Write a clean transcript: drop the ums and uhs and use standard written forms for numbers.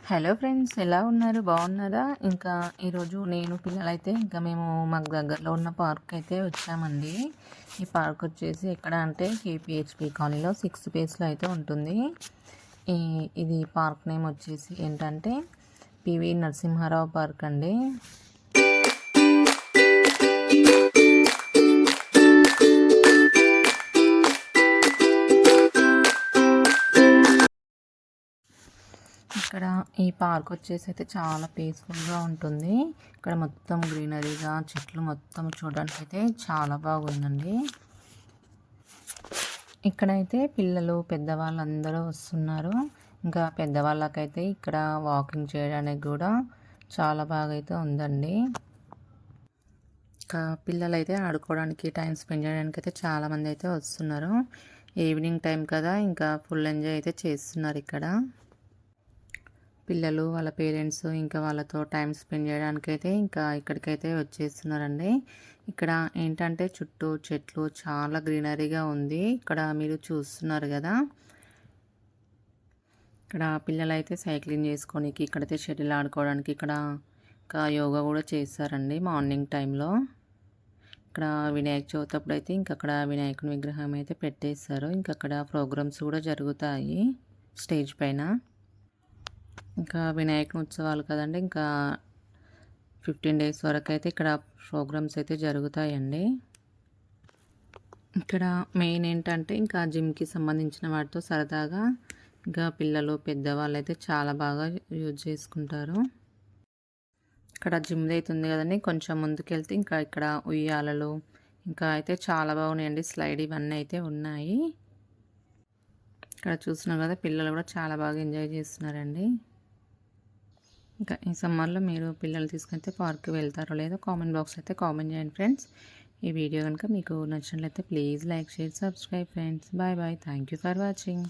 Hello friends, ఎలా ఉన్నారు? బాగున్నారా? ఇంకా ఈరోజు నేను పిల్లలైతే ఇంకా మేము మాకు దగ్గరలో ఉన్న పార్క్ అయితే వచ్చామండి. ఈ పార్క్ వచ్చేసి ఎక్కడ అంటే కేపీహెచ్పి కాలనీలో 6th ఫేజ్లో అయితే ఉంటుంది. ఇది పార్క్ నేమ్ వచ్చేసి ఏంటంటే పివి నరసింహారావు పార్క్ అండి. ఇక్కడ ఈ పార్క్ వచ్చేసి అయితే చాలా పీస్ఫుల్గా ఉంటుంది. ఇక్కడ మొత్తం గ్రీనరీగా చెట్లు మొత్తం చూడడానికి అయితే చాలా బాగుందండి. ఇక్కడైతే పిల్లలు పెద్దవాళ్ళు అందరూ వస్తున్నారు. ఇంకా పెద్దవాళ్ళకైతే ఇక్కడ వాకింగ్ చేయడానికి కూడా చాలా బాగా అయితే ఉందండి. ఇంకా పిల్లలైతే ఆడుకోవడానికి టైం స్పెండ్ చేయడానికి అయితే చాలామంది అయితే వస్తున్నారు. ఈవినింగ్ టైం కదా, ఇంకా ఫుల్ ఎంజాయ్ అయితే చేస్తున్నారు ఇక్కడ. పిల్లలు వాళ్ళ పేరెంట్స్ ఇంకా వాళ్ళతో టైం స్పెండ్ చేయడానికైతే ఇంకా ఇక్కడికైతే వచ్చేస్తున్నారండి. ఇక్కడ ఏంటంటే చుట్టూ చెట్లు చాలా గ్రీనరీగా ఉంది. ఇక్కడ మీరు చూస్తున్నారు కదా, ఇక్కడ పిల్లలైతే సైక్లింగ్ చేసుకోనికి, ఇక్కడైతే షటిల్ ఆడుకోవడానికి, ఇక్కడ ఇంకా యోగా కూడా చేస్తారండి మార్నింగ్ టైంలో. ఇక్కడ వినాయక చవితి అప్పుడు అయితే ఇంక అక్కడ వినాయకుని విగ్రహం అయితే పెట్టేస్తారు. ఇంక అక్కడ ప్రోగ్రామ్స్ కూడా జరుగుతాయి స్టేజ్ పైన. ఇంకా వినాయకుని ఉత్సవాలు కదండి, ఇంకా 15 days వరకు అయితే ఇక్కడ ప్రోగ్రామ్స్ అయితే జరుగుతాయండి. ఇక్కడ మెయిన్ ఏంటంటే ఇంకా జిమ్కి సంబంధించిన వాటితో సరదాగా ఇంకా పిల్లలు పెద్దవాళ్ళు అయితే చాలా బాగా యూజ్ చేసుకుంటారు. ఇక్కడ జిమ్ అయితే ఉంది కదండి, కొంచెం ముందుకెళ్తే ఇంకా ఇక్కడ ఉయ్యాలలు ఇంకా అయితే చాలా బాగున్నాయండి. స్లైడ్ ఇవన్నీ అయితే ఉన్నాయి. ఇక్కడ చూస్తున్నాం కదా, పిల్లలు కూడా చాలా బాగా ఎంజాయ్ చేస్తున్నారండి. ఇంకా ఈ సమ్మర్లో మీరు పిల్లలు తీసుకుంటే పార్క్కి వెళ్తారో లేదో కామెంట్ బాక్స్ అయితే కామెంట్ చేయండి ఫ్రెండ్స్. ఈ వీడియో కనుక మీకు నచ్చినట్లయితే please like, share, subscribe friends. Bye bye. Thank you for watching.